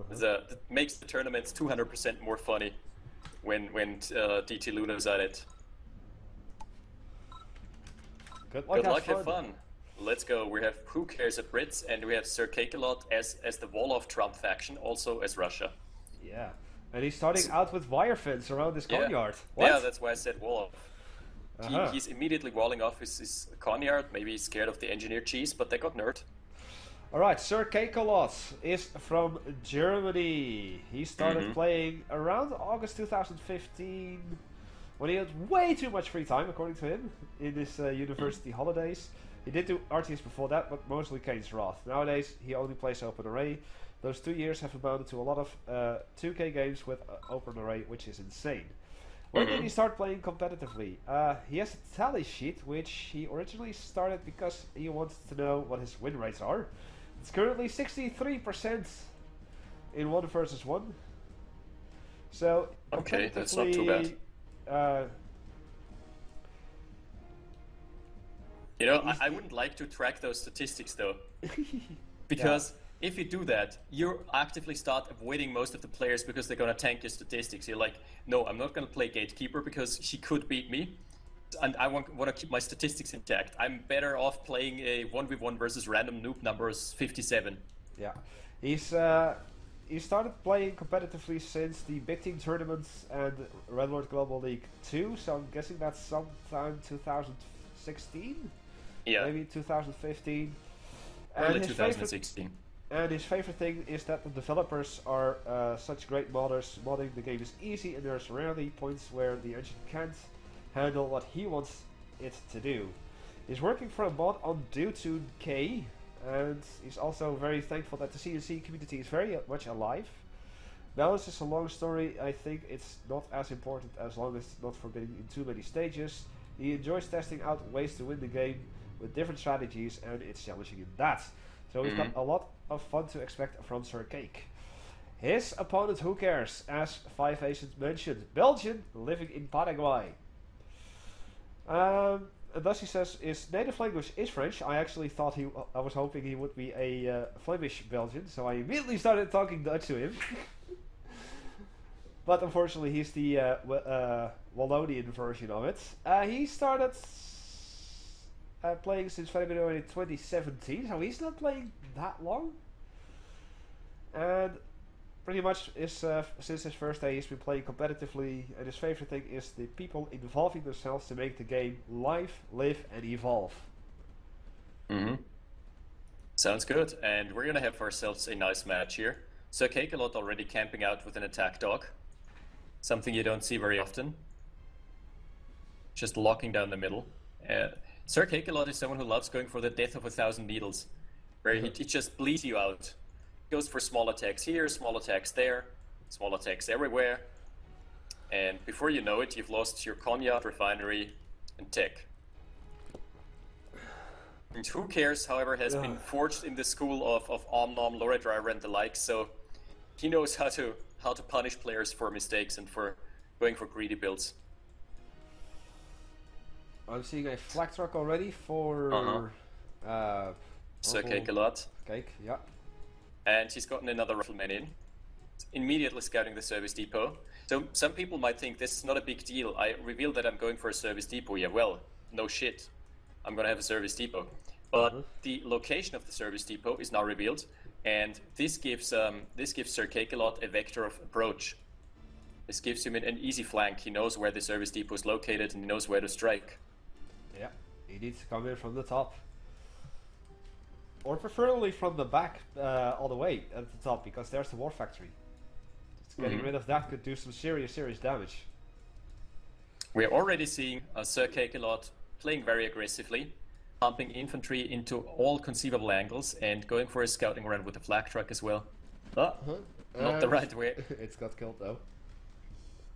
That makes the tournaments 200% more funny when DT Luna's at it. Good luck, have fun. Let's go. We have Who Cares at Brits, and we have Sir Cakelot as the Wolof Trump faction, also as Russia. Yeah, and he's starting out with wire fence around his coneyard. What? Yeah, that's why I said Wolof. He's immediately walling off his coneyard. Maybe he's scared of the engineered cheese, but they got nerfed. Alright, Sir Cakelot is from Germany. He started playing around August 2015 when he had way too much free time, according to him, in his university holidays. He did do RTS before that, but mostly Kane's Wrath. Nowadays, he only plays Open Array. Those 2 years have amounted to a lot of 2K games with Open Array, which is insane. When did he start playing competitively? He has a tally sheet, which he originally started because he wanted to know what his win rates are. It's currently 63% in 1 versus 1. So, okay, that's not too bad. You know, I wouldn't like to track those statistics though, because if you do that, you actively start avoiding most of the players because they're gonna tank your statistics. You're like, no, I'm not gonna play Gatekeeper because she could beat me, and I want to keep my statistics intact. I'm better off playing a 1v1 versus random noob numbers 57. Yeah, he started playing competitively since the Big Team tournaments and Red Lord Global League 2, so I'm guessing that's sometime 2016? Yeah. Maybe 2015. Early 2016. And his favorite thing is that the developers are such great modders. Modding the game is easy, and there's rarely points where the engine can't handle what he wants it to do. He's working for a mod on Due K, and he's also very thankful that the CNC community is very much alive. Balance is a long story. I think it's not as important as long as it's not forbidden in too many stages. He enjoys testing out ways to win the game with different strategies, and it's challenging in that. So we've got a lot of fun to expect from Sir Cake. His opponent, Who Cares, as 5 Asians mentioned, Belgian, living in Paraguay. And thus he says his native language is French. I actually thought I was hoping he would be a Flemish Belgian, so I immediately started talking Dutch to him. But unfortunately, he's the Wallonian version of it. He started playing since February 2017, so he's not playing that long. And pretty much since his first day, he's been playing competitively, and his favorite thing is the people involving themselves to make the game live, live, and evolve. Sounds good, and we're gonna have ourselves a nice match here. So Cakelot already camping out with an attack dog. Something you don't see very often. Just locking down the middle. Sir Cakelot is someone who loves going for the death of 1,000 needles, where he just bleeds you out. Goes for small attacks here, small attacks there, small attacks everywhere. And before you know it, you've lost your Cognac, refinery, and tech. And Who Cares, however, has been forged in the school of Omnom, Lorry Driver, and the like, so he knows how to punish players for mistakes and for going for greedy builds. I'm seeing a flag truck already for Sir Cakelot. Cake, yeah. And he's gotten another rifleman in, immediately scouting the service depot. So some people might think this is not a big deal. I revealed that I'm going for a service depot. Yeah, well, no shit. I'm gonna have a service depot. But the location of the service depot is now revealed, and this gives Sir Cakelot a vector of approach. This gives him an easy flank. He knows where the service depot is located, and he knows where to strike. Yeah, he needs to come in from the top. Or preferably from the back all the way at the top, because there's the war factory. Just getting rid of that could do some serious damage. We're already seeing Sir Cakelot playing very aggressively, pumping infantry into all conceivable angles, and going for a scouting run with the flak truck as well. Not the right way. It's got killed though.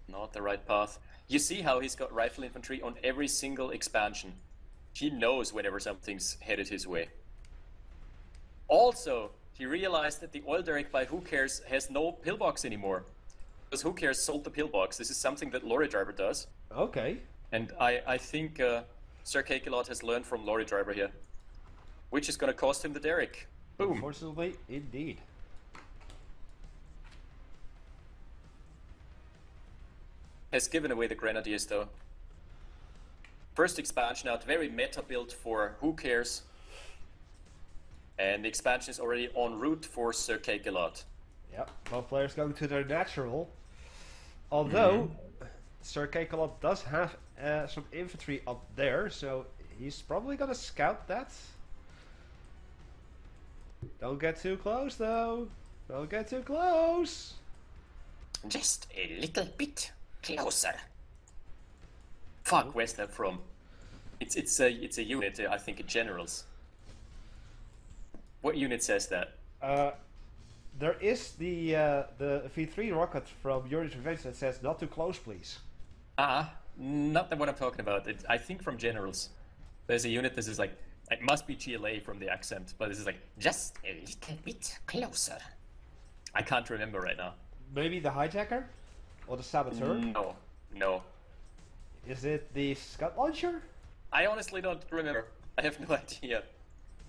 Not the right path. You see how he's got rifle infantry on every single expansion. He knows whenever something's headed his way. Also, he realized that the oil derrick by Who Cares has no pillbox anymore. Because Who Cares sold the pillbox. This is something that Lorry Driver does. Okay. And I think Sir Cakelot has learned from Lorry Driver here. Which is going to cost him the derrick. Boom. Unfortunately, indeed. has given away the Grenadiers though. First expansion out, very meta build for Who Cares. And the expansion is already en route for Sir Cakelot. Yep, both players going to their natural. Although, Sir Cakelot does have some infantry up there, so he's probably gonna scout that. Don't get too close though. Don't get too close. Just a little bit closer. Fuck, where's that from? It's a unit, I think, in generals. What unit says that? There is the V3 rocket from Yuri's Revenge that says not too close, please. Not the one I'm talking about. I think from generals. There's a unit that is like, it must be GLA from the accent, but this is like, just a little bit closer. I can't remember right now. Maybe the hijacker? Or the saboteur? No. Is it the Scud launcher? I honestly don't remember. I have no idea.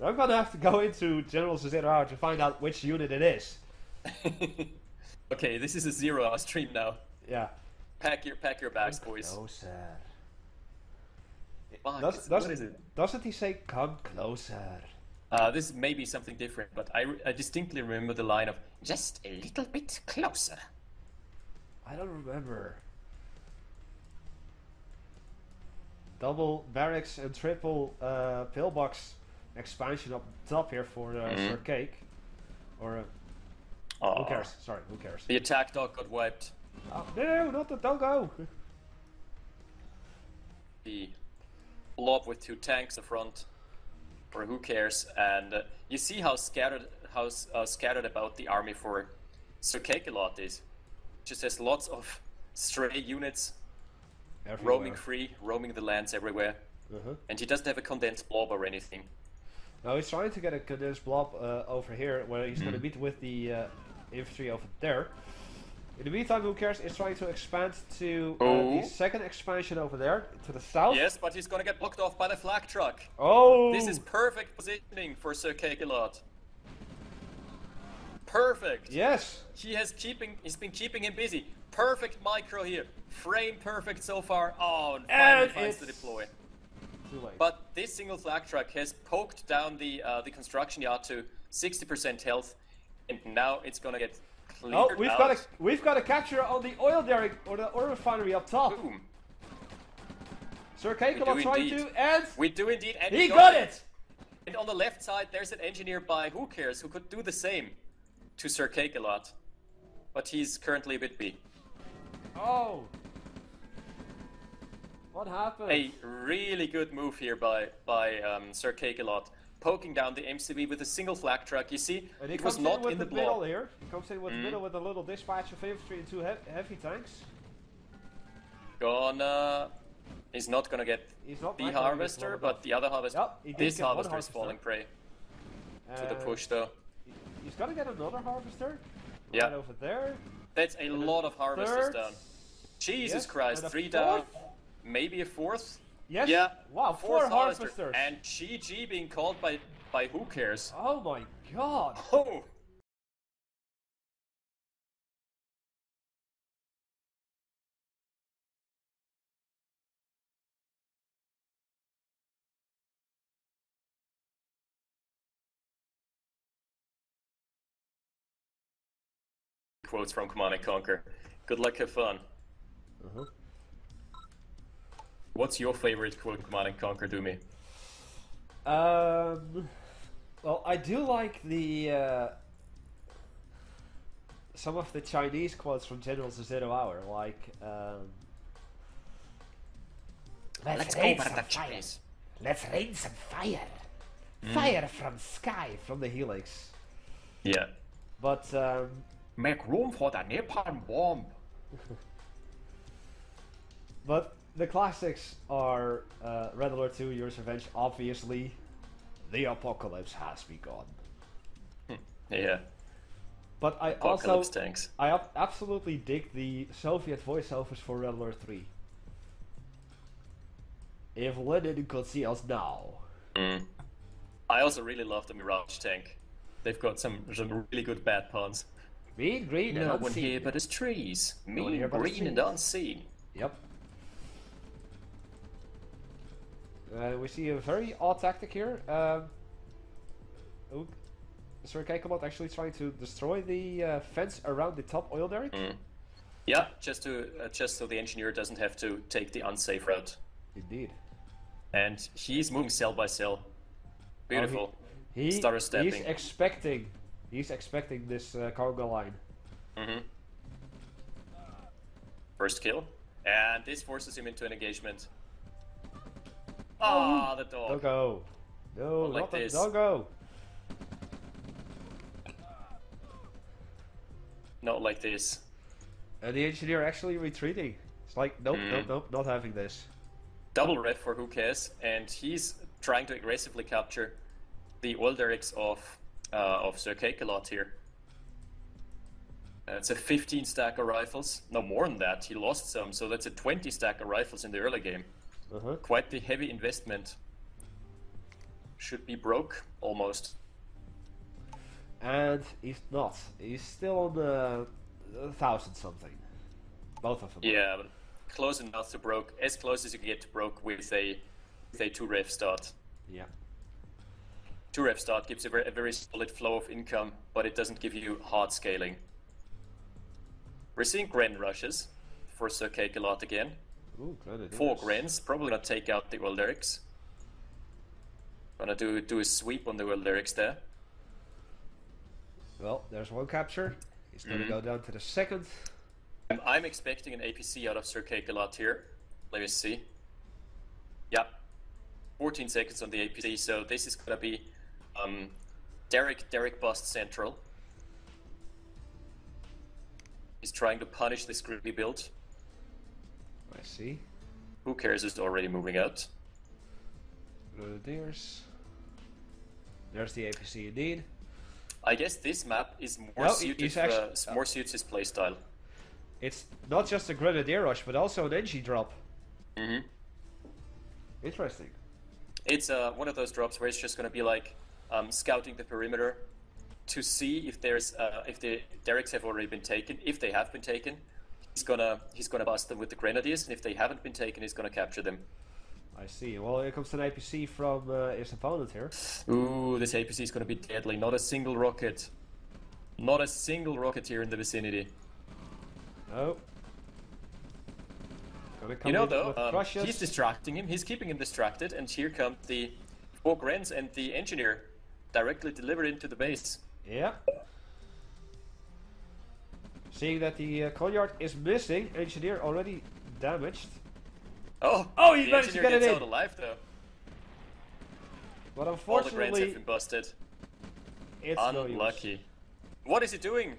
I'm gonna have to go into General Zero Hour to find out which unit it is. Okay, this is a 0 hour stream now. Yeah. Pack your bags, boys. Closer. What is it? Doesn't he say come closer? This may be something different, but I distinctly remember the line of just a little bit closer. I don't remember. Double barracks and triple pillbox expansion up top here for Sir Cake. Or who cares? Sorry, who cares? The attack dog got wiped. Oh, no, not the doggo. The blob with 2 tanks in front. Or who cares? And you see how scattered about the army for Sir Cakelot is. Just has lots of stray units Everywhere. roaming free, roaming the lands everywhere. And he doesn't have a condensed blob or anything. No, he's trying to get a condensed blob over here, where he's going to meet with the infantry over there. In the meantime, who cares? Is trying to expand to the second expansion over there, to the south. Yes, but he's gonna get blocked off by the flak truck. Oh! This is perfect positioning for Sir Cakelot. Perfect! Yes! He's been keeping him busy. Perfect micro here. Frame perfect so far. Oh, and finally finds the deploy. Too late. But this single flak truck has poked down the construction yard to 60% health, and now it's gonna get cleared out. we've got a capture on the oil derrick or the oil refinery up top. Boom. Sir Cakelot trying to, and we do indeed, and he got it. And on the left side, there's an engineer by Who Cares who could do the same to Sir Cakelot, but he's currently a bit beat. Oh. What happened? A really good move here by Sir Cakelot, poking down the MCV with a single flak truck. You see, and it was not in the middle block. here. He comes in with the middle with a little dispatch of infantry and 2 heavy tanks. He's not gonna get the harvester, but the other harvester. Yep, this harvester is falling prey to the push, though. He's gonna get another harvester. Yeah. Right over there. That's a lot of harvesters down. Jesus Christ, 3 down. Maybe a 4th? Yes. Yeah. Wow, 4 harvesters. And GG being called by Who Cares? Oh my god. Oh. Quotes from Command and Conquer. Good luck, have fun. What's your favorite quote in Command and Conquer, Doomy? Well, I do like the some of the Chinese quotes from Generals of Zero Hour, like Let's rain some fire. Let's rain some fire. Fire from sky from the Helix. Yeah. But Make room for the napalm bomb. but the classics are Red Alert 2, Yuri's Revenge, obviously. The apocalypse has begun. Yeah. But I Apocalypse tanks. I absolutely dig the Soviet voiceovers for Red Alert 3. If Lenin could see us now. I also really love the Mirage tank. They've got some really good bad puns. Mean, green, and No one unseen. here but his trees. No one Mean, here but his green, and trees. unseen. Yep. We see a very odd tactic here. Sir Kekelot actually trying to destroy the fence around the top oil derrick. Yeah, just so the engineer doesn't have to take the unsafe route. Indeed. And he's moving cell by cell. Beautiful. Stutter stepping. He's expecting this conga line. First kill. And this forces him into an engagement. Ah, the dog. Doggo. No, Not like not the this. doggo. Not like this. And the engineer actually retreating. It's like, nope, nope, not having this. Double ref for who cares, and he's trying to aggressively capture the oil derricks of Sir Kekelot here. It's a 15 stack of rifles. No, more than that. He lost some, so that's a 20 stack of rifles in the early game. Quite the heavy investment. Should be broke, almost. And he's not. He's still on the 1,000 something. Both of them. Yeah, but close enough to broke. As close as you can get to broke with a 2 ref start. Yeah. 2 ref start gives a very solid flow of income, but it doesn't give you hard scaling. We're seeing Gren rushes for Sir Kekelot again. Ooh, 4 Grens, probably gonna take out the oil derricks. Gonna do a sweep on the oil derricks there. Well, there's one capture. He's gonna go down to the second. I'm expecting an APC out of Sir Kekelot here. Let me see. Yeah, 14 seconds on the APC, so this is gonna be Derrick bust central. He's trying to punish this greedy build. I see. Who cares is already moving out. There's the APC indeed. I guess this map is more suited more suits his playstyle. It's not just a Grenadier rush, but also an NG drop. Interesting. It's one of those drops where it's just going to be like scouting the perimeter to see if there's if the derricks have already been taken. If they have been taken, he's gonna bust them with the grenadiers, and if they haven't been taken, he's gonna capture them. I see. Well, here comes an APC from his opponent here. Ooh, this APC is gonna be deadly. Not a single rocket. Not a single rocket here in the vicinity. Oh. You know though, he's distracting him. He's keeping him distracted, and here come the 4 Grens and the engineer directly delivered into the base. Yeah. Seeing that the Conyard is missing, engineer already damaged. Oh, he managed to get it in. Out alive though. But All unfortunately, the Grens have been busted. It's unlucky. No use. What is he doing?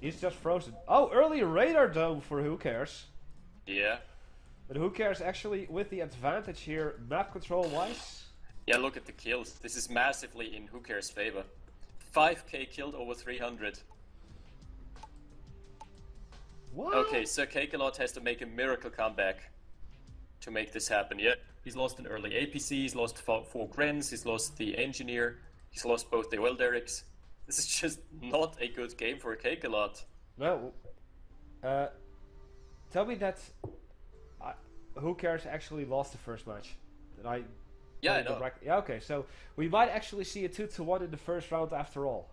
He's just frozen. Oh, early radar dome for who cares. Yeah. But who cares actually with the advantage here, map control wise? Yeah, look at the kills. This is massively in who cares favor. 5k killed over 300. What? Okay, Sir Kekelot has to make a miracle comeback to make this happen. Yeah, he's lost an early APC, he's lost 4 Grens, he's lost the engineer, he's lost both the oil derricks. This is just not a good game for Kekelot. No. Tell me that who cares actually lost the first match. Yeah, I know. Yeah, okay, so we might actually see a 2-1 in the first round after all.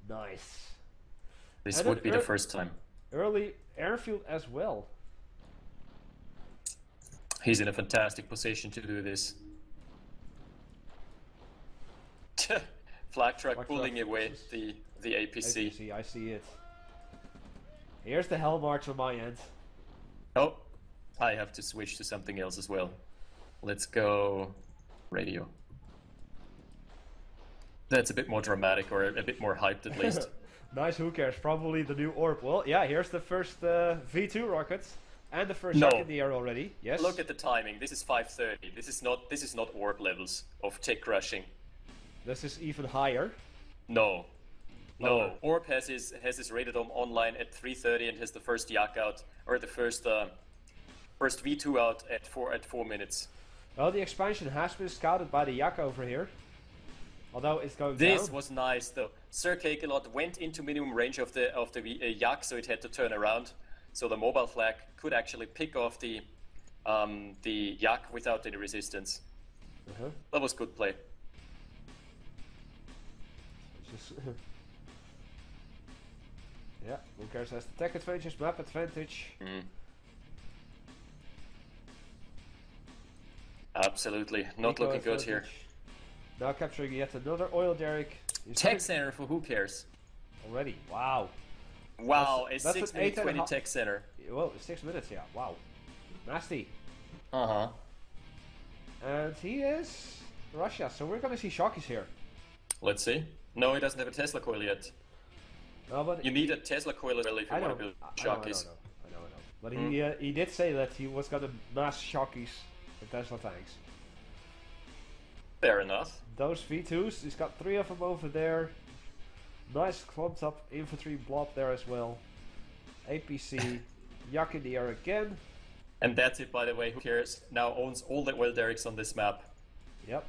Nice. This would be the first time. Early airfield as well. He's in a fantastic position to do this. Flag truck pulling away the APC. APC. I see it. Here's the Hell March on my end. Oh, I have to switch to something else as well. Let's go radio. That's a bit more dramatic, or a bit more hyped at least. Nice, who cares? Probably the new orb. Well, yeah, here's the first V2 rocket. And the first shot in the air already. Yes. Look at the timing. This is 5:30. This is not orb levels of tick rushing. This is even higher. No. No. Orb has his radar dome online at 3:30 and has the first yak out, or the first V2 out at 4 minutes. Well, the expansion has been scouted by the yak over here. Although it's going down. This was nice though. Sir Kekelot went into minimum range of the yak, so it had to turn around. so the mobile flag could actually pick off the Yak without any resistance. That was good play. Just yeah, who cares has the tech advantage, map advantage. Absolutely, not Eco looking good here. advantage. Now capturing yet another oil derrick. He's Tech coming center for who cares? already. Wow. Wow, That's a an 6 minute 20 8.5 tech center. Whoa, 6 minutes, yeah. Wow. Nasty. Uh-huh. And he is Russia, so we're gonna see Shockies here. Let's see. No, he doesn't have a Tesla coil yet. No, but You need a Tesla coil as well if you I want know, to build I Shockies. know. But he did say that he was gonna mass Shockies in Tesla tanks. Fair enough. Those V2s, he's got 3 of them over there. Nice clumped up infantry blob there as well. APC, Yak in the air again. And that's it, by the way. Who cares? Now owns all the oil derricks on this map. Yep,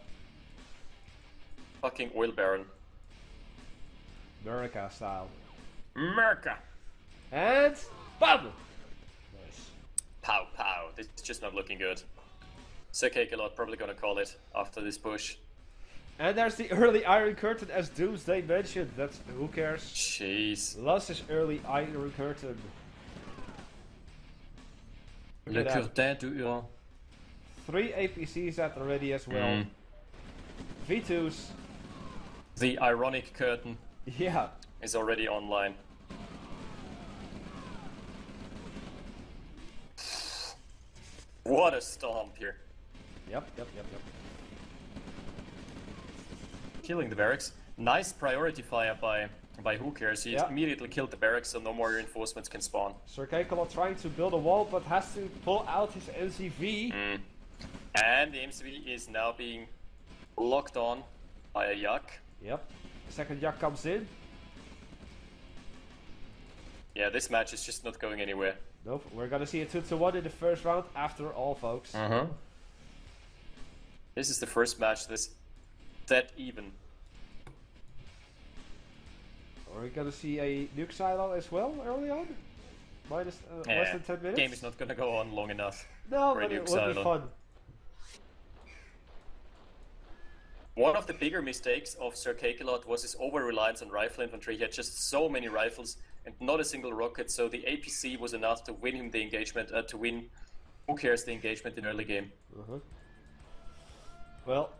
Fucking oil baron. America style. Merca! And BAM! Nice. Pow pow. This is just not looking good. Sir Cakelot probably gonna call it after this push. And there's the early Iron Curtain as Doomsday mentioned. That's who cares. Jeez. Loves his early Iron Curtain. Le curtin du Huron. 3 APCs at the ready as well. V2s. The ironic curtain Yeah. is already online. What a stomp here. Yep. Killing the barracks. Nice priority fire by Who Cares. He immediately killed the barracks so no more reinforcements can spawn. Sir Kekelot trying to build a wall but has to pull out his MCV. And the MCV is now being locked on by a Yak. Yep. Second Yak comes in. Yeah, this match is just not going anywhere. Nope, we're gonna see a 2-1 in the first round after all, folks. This is the first match that's that even. Are we gonna see a nuke silo as well early on? Minus less than 10 minutes? Game is not gonna go on long enough. No, for a but it nuke would be silo. fun. One of the bigger mistakes of Sir Cakelot was his over-reliance on rifle infantry. He had just so many rifles and not a single rocket, so the APC was enough to win him the engagement, to win Who Cares the engagement in early game. Well,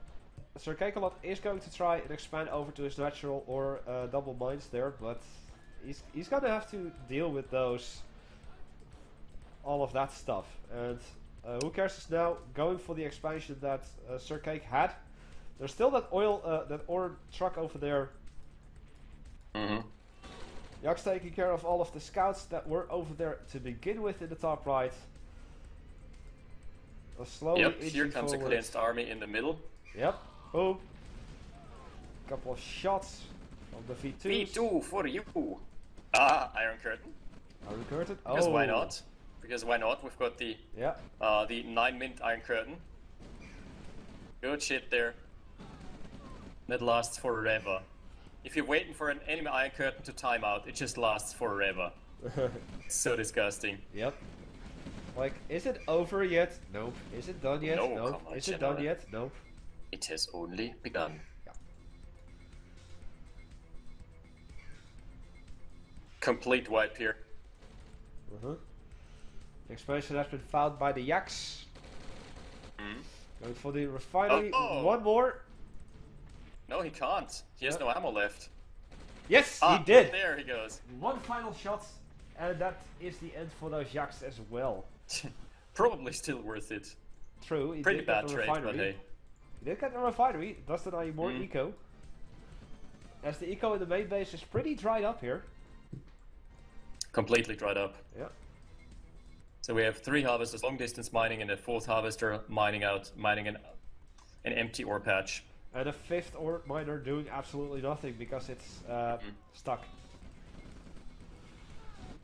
Sir Kekelot is going to try and expand over to his natural or double mines there, but he's gonna have to deal with all of that stuff. And Who Cares is now going for the expansion that Sir Cake had. There's still that ore truck over there. Yak's taking care of all of the scouts that were over there to begin with in the top right. Slowly Here comes forward. a cleansed army in the middle. Yep. Boom. Couple of shots on the V2s. V2 for you. Ah, Iron Curtain. Iron Curtain. Because why not? Because why not? We've got the Yeah. the 9-minute Iron Curtain. Good shit there. That lasts forever. If you're waiting for an enemy Iron Curtain to time out, it just lasts forever. It's so disgusting. Yep. Like, is it over yet? Nope. Is it done yet? No, Nope. come on, Is it General. done yet? Nope. It has only begun. Yeah. Complete wipe here. The expansion has been found by the Yaks. Going for the refinery. Oh. One more. No, he can't. He has no ammo left. Yes, Ah, he did. There he goes. One final shot, and that is the end for those Yaks as well. Probably still worth it. True, he Pretty did bad get the trade, refinery. but hey. He did get the refinery. Does deny you more eco. As the eco in the main base is pretty dried up here. Completely dried up. Yeah. So we have 3 harvesters long distance mining and a 4th harvester mining an empty ore patch. And a 5th ore miner doing absolutely nothing because it's stuck.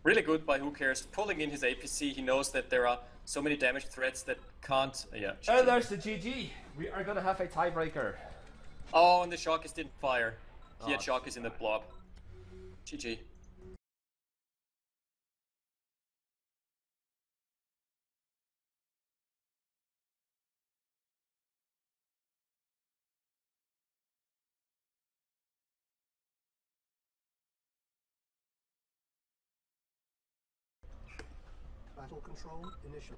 Really good by Who Cares. Pulling in his APC, he knows that there are so many damage threats that can't... Yeah. And there's the GG. We are gonna have a tiebreaker. Oh, and the Sharkies didn't fire. He had Oh, Sharkies in the blob. GG.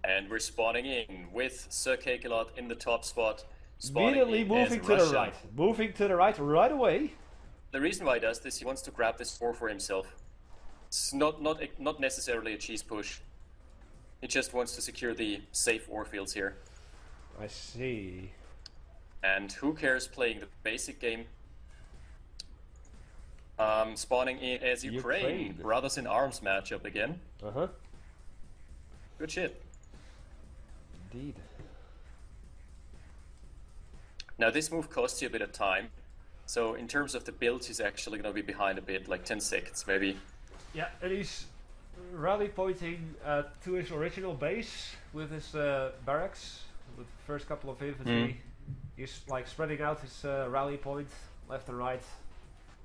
And we're spawning in with Sir Cakelot in the top spot. Immediately moving to the right. Moving to the right away. The reason why he does this, he wants to grab this ore for himself. It's not necessarily a cheese push. He just wants to secure the safe ore fields here. I see. And who cares playing the basic game? Spawning in as Ukraine. Brothers in Arms matchup again. Uh-huh. Good shit. Indeed. Now this move costs you a bit of time. So in terms of the build, he's actually going to be behind a bit, like 10 seconds maybe. Yeah, and he's rally pointing to his original base with his barracks, with the first couple of infantry. He's like spreading out his rally point left and right.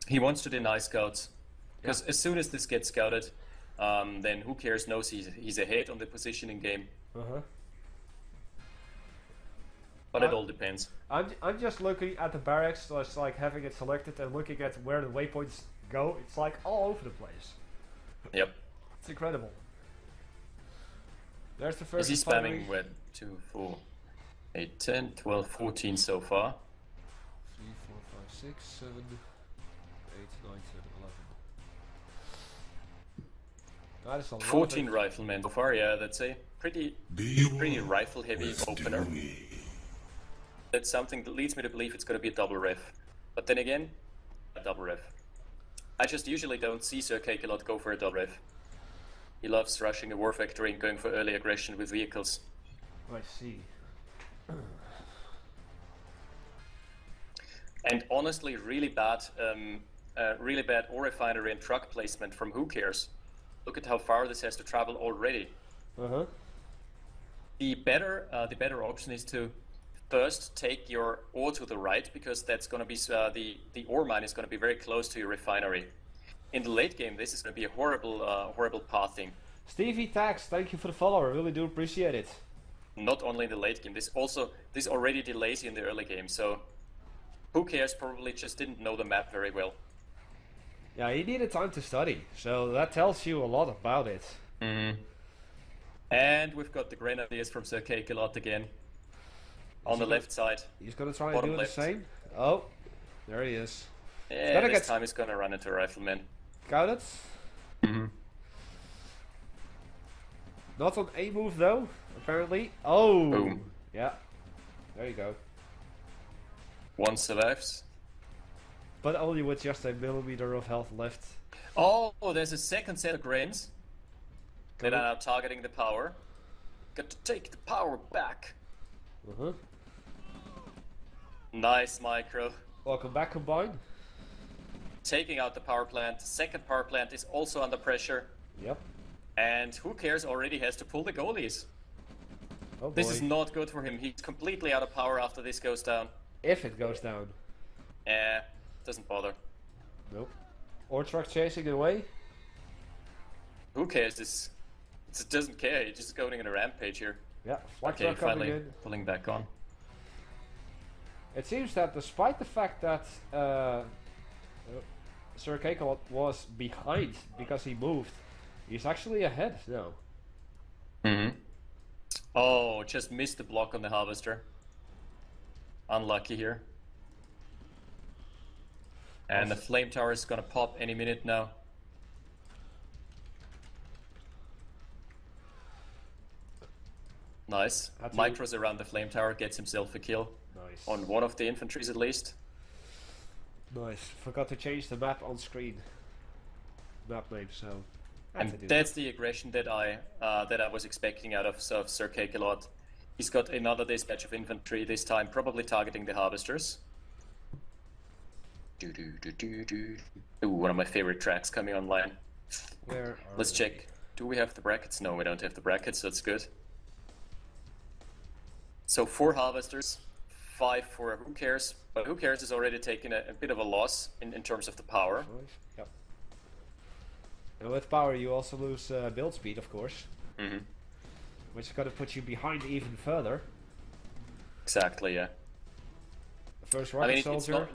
He wants to deny scouts, because as soon as this gets scouted, then who cares knows he's ahead on the positioning game. But it all depends. I'm just looking at the barracks, so it's like having it selected and looking at where the waypoints go. It's like all over the place. Yep. It's incredible. There's the first. Is he spamming with 2, 4, 8, 10, 12, 14 so far? 3, 4, 5, 6, 7, 8, 9, 10, 11. That is a lot. 14 riflemen so far, yeah, that's a pretty rifle heavy opener. That's something that leads me to believe it's going to be a double ref. But then again, a double ref. I just usually don't see Sir Cakelot go for a double ref. He loves rushing a war factory and going for early aggression with vehicles. I see. And honestly, really bad ore refinery and truck placement from Who Cares. Look at how far this has to travel already. The better option is to first take your ore to the right, because that's going to be the ore mine is going to be very close to your refinery. In the late game, this is going to be a horrible pathing. Stevie Tax, thank you for the follow. I really do appreciate it. Not only in the late game, this already delays you in the early game. So, Who Cares probably just didn't know the map very well. Yeah, he needed time to study, so that tells you a lot about it. And we've got the grenadiers from Sir Cakelot again. On the left side. He's gonna try and do the same. Oh, there he is. Yeah, this time he's gonna run into a rifleman. Got it. Not on A move though, apparently. Oh, boom. Yeah. There you go. One survives. But only with just a millimeter of health left. Oh, there's a second set of grains that are now targeting the power. Got to take the power back. Nice micro. Welcome back, Combine. Taking out the power plant. The second power plant is also under pressure. Yep. And Who Cares already has to pull the goalies. Oh boy. This is not good for him. He's completely out of power after this goes down. If it goes down. Doesn't bother. Nope. Or truck chasing it away. Who cares? This doesn't care. He's just going in a rampage here. Yeah, flak okay, truck coming finally in. Pulling back on. It seems that despite the fact that Sir Cakelot was behind because he moved, he's actually ahead now. Oh, just missed the block on the harvester. Unlucky here. And the flame tower is gonna pop any minute now. Nice. Micros around the flame tower, gets himself a kill. Nice. On one of the infantries at least. Nice. Forgot to change the map on screen. Map name, so. And that's the aggression that I was expecting out of Sir Cakelot. He's got another dispatch of infantry, this time probably targeting the harvesters. Ooh, one of my favorite tracks coming online. Let's check. Do we have the brackets? No, we don't have the brackets, so that's good. So 4 harvesters, 5 for Who Cares, but Who Cares is already taking a bit of a loss in terms of the power. Yep. And with power you also lose build speed, of course. Which is going to put you behind even further. Exactly, yeah. The first rocket soldier.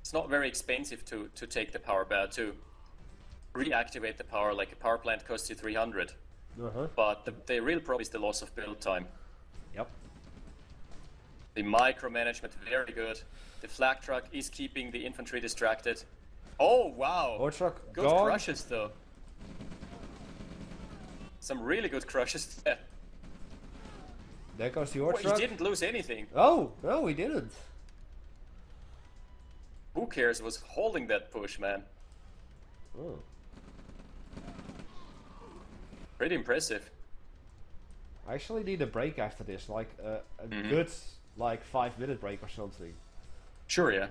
It's not very expensive to take the power to reactivate the power, like a power plant costs you 300. But the real problem is the loss of build time. Yep. The micromanagement, very good. The flak truck is keeping the infantry distracted. Oh, wow! Ore truck Good gone. crushes, though. Some really good crushes there. There goes the ore Well, truck. he didn't lose anything. Oh, no, he didn't. Who cares? Was holding that push, man. Oh. Pretty impressive. I actually need a break after this, like a good, like 5-minute break or something. Sure, yeah.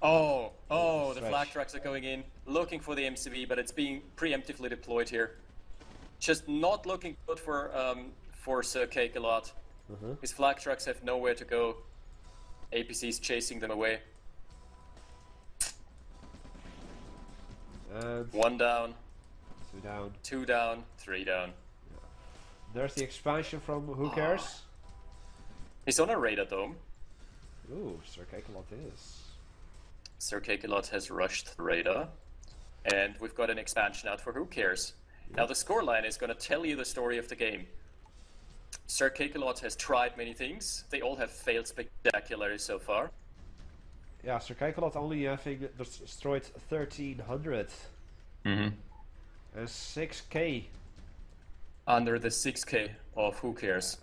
Oh, the Stretch. flak trucks are going in, looking for the MCV, but it's being preemptively deployed here. Just not looking good for Sir Cake a lot. His flak trucks have nowhere to go. APC's chasing them away. And 1 down, 2 down. 2 down, 3 down. There's the expansion from Who Cares? He's on a radar dome. Ooh, Sir Cakelot is. Sir Cakelot has rushed the radar. And we've got an expansion out for Who Cares. Now the scoreline is going to tell you the story of the game. Sir Cakelot has tried many things. They all have failed spectacularly so far. Yeah, Sir Cakelot only, I think, destroyed 1,300. And 6k. Under the 6k of Who Cares.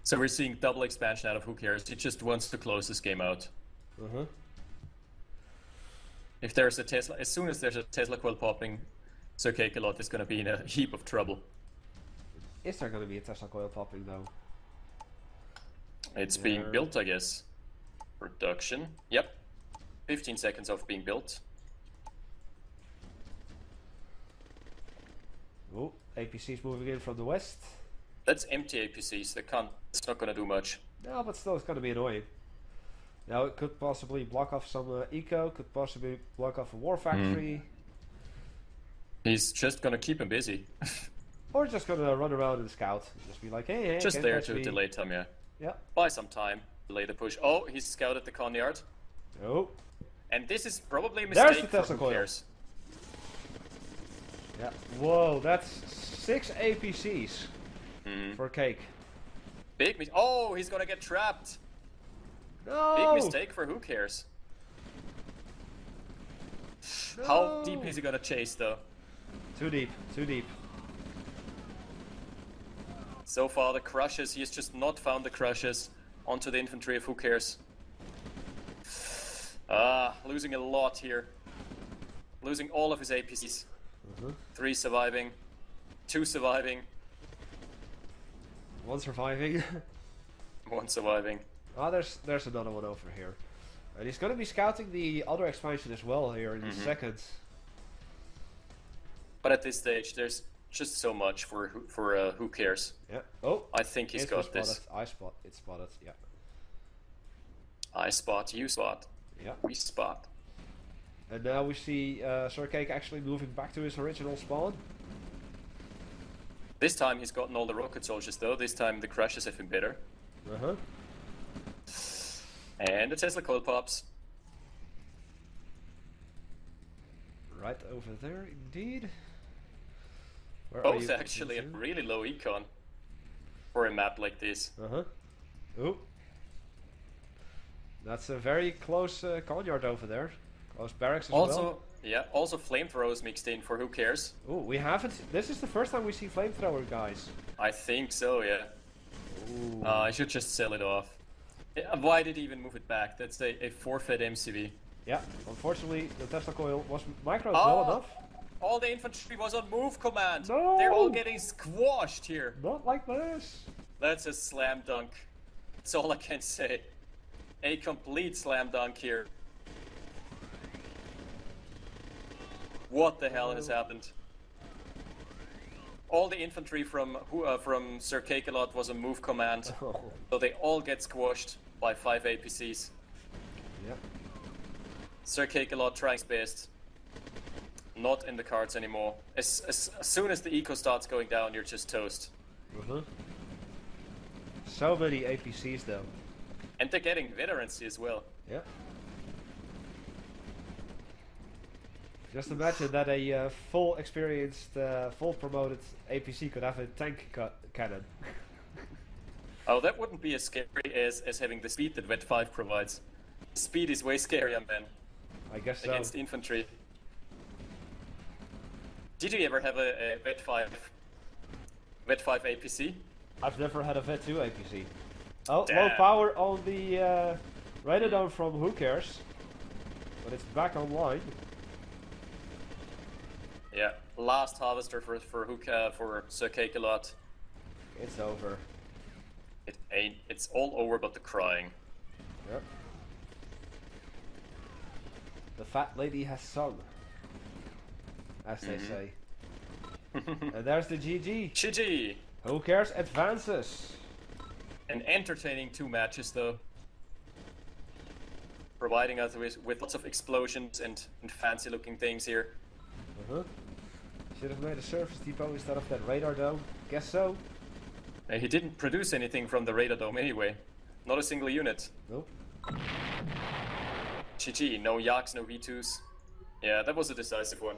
So we're seeing double expansion out of Who Cares. He just wants to close this game out. If there's a Tesla, as soon as there's a Tesla coil popping, Sir Cakelot is going to be in a heap of trouble. Is there going to be a Tesla coil popping though? It's being built, I guess. Production. Yep. 15 seconds of being built. Oh, APC's moving in from the west. That's empty APCs. They can't. It's not going to do much. No, but still, it's going to be annoying. Now, it could possibly block off some eco, could possibly block off a war factory. He's just going to keep him busy. Or just going to run around and scout. Just be like, hey, Just can't there touch to me. delay time, yeah. Yeah. Buy some time. Delay the push. Oh, he's scouted the con yard. Oh. And this is probably a There's mistake the for Tesla Who coil. Cares. Yeah. Whoa, that's 6 APCs for Cake. Oh, he's going to get trapped. No! Big mistake for Who Cares. No! How deep is he going to chase, though? Too deep, too deep. So far, the crushes, he has just not found the crushes onto the infantry of Who Cares. Losing a lot here. Losing all of his APCs. 3 surviving. 2 surviving. 1 surviving. 1 surviving. There's another one over here. And he's going to be scouting the other expansion as well here in seconds. But at this stage, there's just so much for Who Cares. Yeah. Oh. I think he's got this. I spot. It's spotted. Yeah. I spot, you spot. Yeah. We spot. And now we see Sir Cake actually moving back to his original spawn. This time he's gotten all the rocket soldiers though. This time the crashes have been better. And the Tesla coil pops. Right over there, indeed. Where are Both you? actually have really low econ for a map like this. Ooh. That's a very close courtyard over there. Close barracks as well. Yeah, also flamethrowers mixed in for Who Cares. Ooh, we haven't. This is the first time we see flamethrower guys. I think so, yeah. Ooh. I should just sell it off. Why did he even move it back? That's a forfeit MCV. Yeah, unfortunately the Tesla coil was microed well enough. All the infantry was on move command. No! They're all getting squashed here. Not like this. That's a slam dunk. That's all I can say. A complete slam dunk here. What the hell has happened? All the infantry from Sir Cakelot was on move command, so they all get squashed by 5 APCs. Yep. Sir Cakelot trying his best. Not in the cards anymore. As soon as the eco starts going down, you're just toast. So many APCs though. And they're getting veterancy as well. Yeah. Just imagine that a full experienced, full promoted APC could have a tank cannon. Oh, that wouldn't be as scary as having the speed that Vet 5 provides. Speed is way scarier, man, I guess so. against infantry. Did you ever have a Vet 5 APC? I've never had a Vet 2 APC. Oh, Damn. low power on the Radodome from Who Cares, but it's back online. Yeah, last harvester for Sir Cakelot. It's over. It ain't. It's all over but the crying. Yep. The fat lady has sung, as they say. And there's the GG. GG! Who Cares advances. An entertaining 2 matches though. Providing us with lots of explosions and fancy looking things here. Should have made a surface depot instead of that radar dome. Guess so. He didn't produce anything from the radar dome anyway. Not a single unit. Nope. GG, no Yaks, no V2s. Yeah, that was a decisive one.